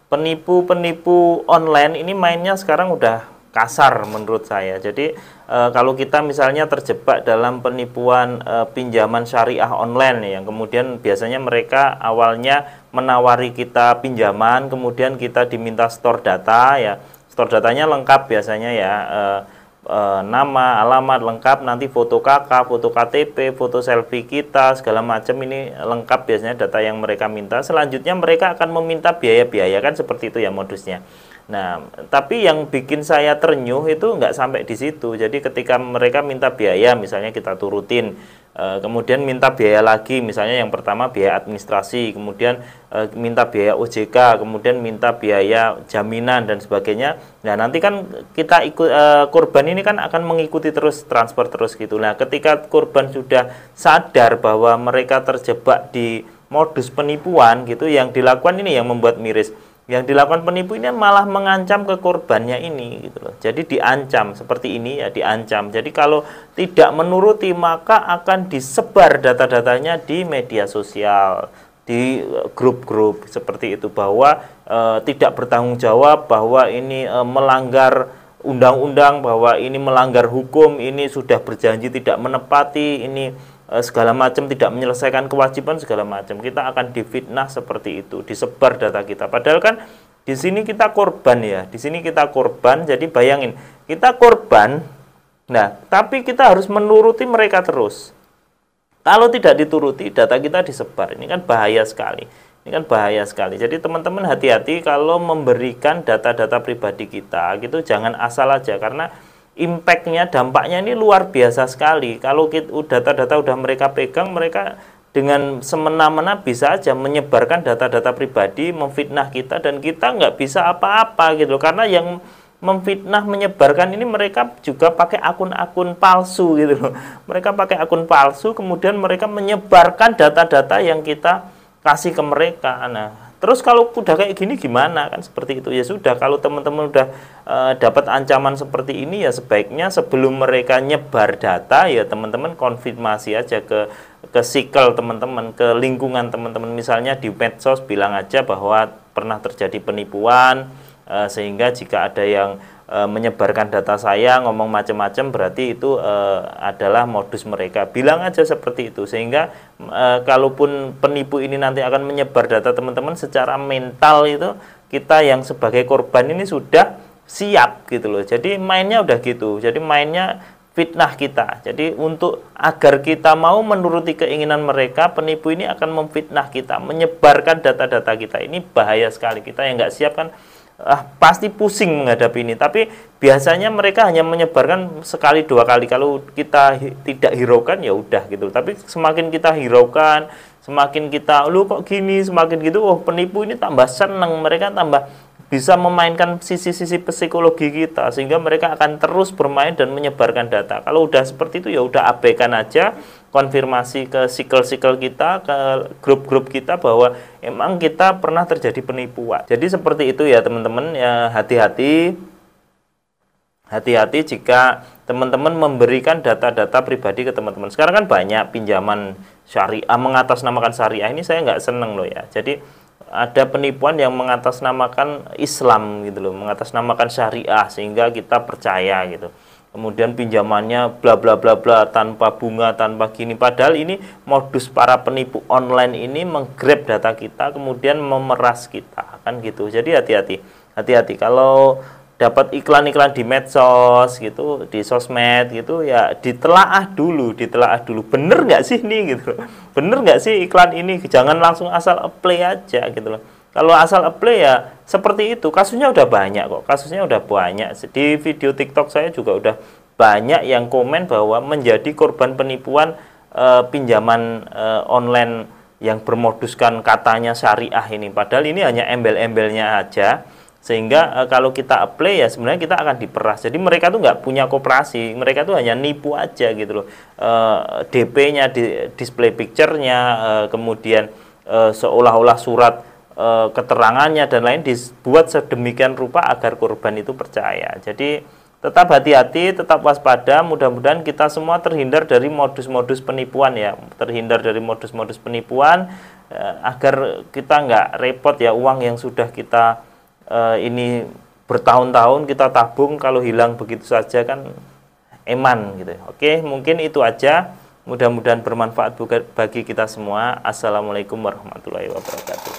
penipu-penipu online ini mainnya sekarang udah kasar menurut saya. Jadi kalau kita misalnya terjebak dalam penipuan pinjaman syariah online yang kemudian biasanya mereka awalnya menawari kita pinjaman, kemudian kita diminta store data ya. Store datanya lengkap biasanya ya. Nama, alamat lengkap, nanti foto KK, foto KTP, foto selfie kita, segala macam ini lengkap biasanya data yang mereka minta. Selanjutnya mereka akan meminta biaya-biaya kan seperti itu ya modusnya. Nah, tapi yang bikin saya ternyuh itu nggak sampai di situ. Jadi ketika mereka minta biaya, misalnya kita turutin, kemudian minta biaya lagi, misalnya yang pertama biaya administrasi, kemudian minta biaya OJK, kemudian minta biaya jaminan dan sebagainya. Nah, nanti kan kita ikut korban ini kan akan mengikuti terus transfer terus gitu. Nah, ketika korban sudah sadar bahwa mereka terjebak di modus penipuan gitu, yang dilakukan ini yang membuat miris. Yang dilakukan penipu ini malah mengancam ke korbannya ini gitu loh. Jadi diancam seperti ini ya, diancam. Jadi kalau tidak menuruti maka akan disebar data-datanya di media sosial, di grup-grup seperti itu, bahwa tidak bertanggung jawab, bahwa ini melanggar undang-undang, bahwa ini melanggar hukum, ini sudah berjanji tidak menepati, ini segala macam, tidak menyelesaikan kewajiban segala macam. Kita akan difitnah seperti itu, disebar data kita. Padahal kan di sini kita korban ya, di sini kita korban. Jadi bayangin, kita korban, nah tapi kita harus menuruti mereka terus. Kalau tidak dituruti, data kita disebar. Ini kan bahaya sekali. Ini kan bahaya sekali. Jadi teman-teman hati-hati kalau memberikan data-data pribadi kita, gitu jangan asal aja, karena impact-nya, dampaknya ini luar biasa sekali. Kalau data-data udah mereka pegang, mereka dengan semena-mena bisa aja menyebarkan data-data pribadi, memfitnah kita, dan kita nggak bisa apa-apa gitu. Karena yang memfitnah, menyebarkan ini mereka juga pakai akun-akun palsu gitu loh. Mereka pakai akun palsu, kemudian mereka menyebarkan data-data yang kita kasih ke mereka. Nah, terus kalau udah kayak gini gimana, kan seperti itu. Ya sudah, kalau teman-teman udah dapat ancaman seperti ini, ya sebaiknya sebelum mereka nyebar data ya teman-teman konfirmasi aja ke circle teman-teman, ke lingkungan teman-teman. Misalnya di medsos bilang aja bahwa pernah terjadi penipuan, sehingga jika ada yang menyebarkan data saya, ngomong macam-macam, berarti itu adalah modus mereka. Bilang aja seperti itu, sehingga kalaupun penipu ini nanti akan menyebar data teman-teman, secara mental itu kita yang sebagai korban ini sudah siap gitu loh. Jadi mainnya udah gitu. Jadi mainnya fitnah kita. Jadi untuk agar kita mau menuruti keinginan mereka, penipu ini akan memfitnah kita, menyebarkan data-data kita. Ini bahaya sekali. Kita yang nggak siap kan pasti pusing menghadapi ini. Tapi biasanya mereka hanya menyebarkan sekali dua kali. Kalau kita tidak hiraukan ya udah gitu. Tapi semakin kita hiraukan, semakin kita lu kok gini, semakin gitu, oh penipu ini tambah seneng, mereka tambah bisa memainkan sisi-sisi psikologi kita, sehingga mereka akan terus bermain dan menyebarkan data. Kalau udah seperti itu ya udah abaikan aja, konfirmasi ke circle-circle kita, ke grup-grup kita bahwa emang kita pernah terjadi penipuan. Jadi seperti itu ya teman-teman, ya hati-hati. Hati-hati jika teman-teman memberikan data-data pribadi ke teman-teman. Sekarang kan banyak pinjaman syariah, mengatasnamakan syariah, ini saya nggak seneng loh ya. Jadi ada penipuan yang mengatasnamakan Islam gitu loh, mengatasnamakan syariah sehingga kita percaya gitu. Kemudian pinjamannya bla bla bla bla, tanpa bunga, tanpa gini. Padahal ini modus para penipu online ini menggrab data kita, kemudian memeras kita, kan gitu. Jadi hati-hati. Hati-hati kalau dapat iklan-iklan di medsos gitu, di sosmed gitu, ya ditelaah dulu, bener nggak sih ini gitu, bener nggak sih iklan ini, jangan langsung asal apply aja gitu loh. Kalau asal apply ya seperti itu, kasusnya udah banyak kok, di video TikTok saya juga udah banyak yang komen bahwa menjadi korban penipuan pinjaman online yang bermoduskan katanya syariah ini, padahal ini hanya embel-embelnya aja. Sehingga kalau kita apply ya sebenarnya kita akan diperas. Jadi mereka tuh nggak punya koperasi, mereka tuh hanya nipu aja gitu loh. DP-nya, display picture-nya, kemudian seolah-olah surat keterangannya dan lain dibuat sedemikian rupa agar korban itu percaya. Jadi tetap hati-hati, tetap waspada. Mudah-mudahan kita semua terhindar dari modus-modus penipuan ya, agar kita nggak repot ya, uang yang sudah kita ini bertahun-tahun kita tabung, kalau hilang begitu saja kan eman gitu. Oke, mungkin itu aja. Mudah-mudahan bermanfaat bagi kita semua. Assalamualaikum warahmatullahi wabarakatuh.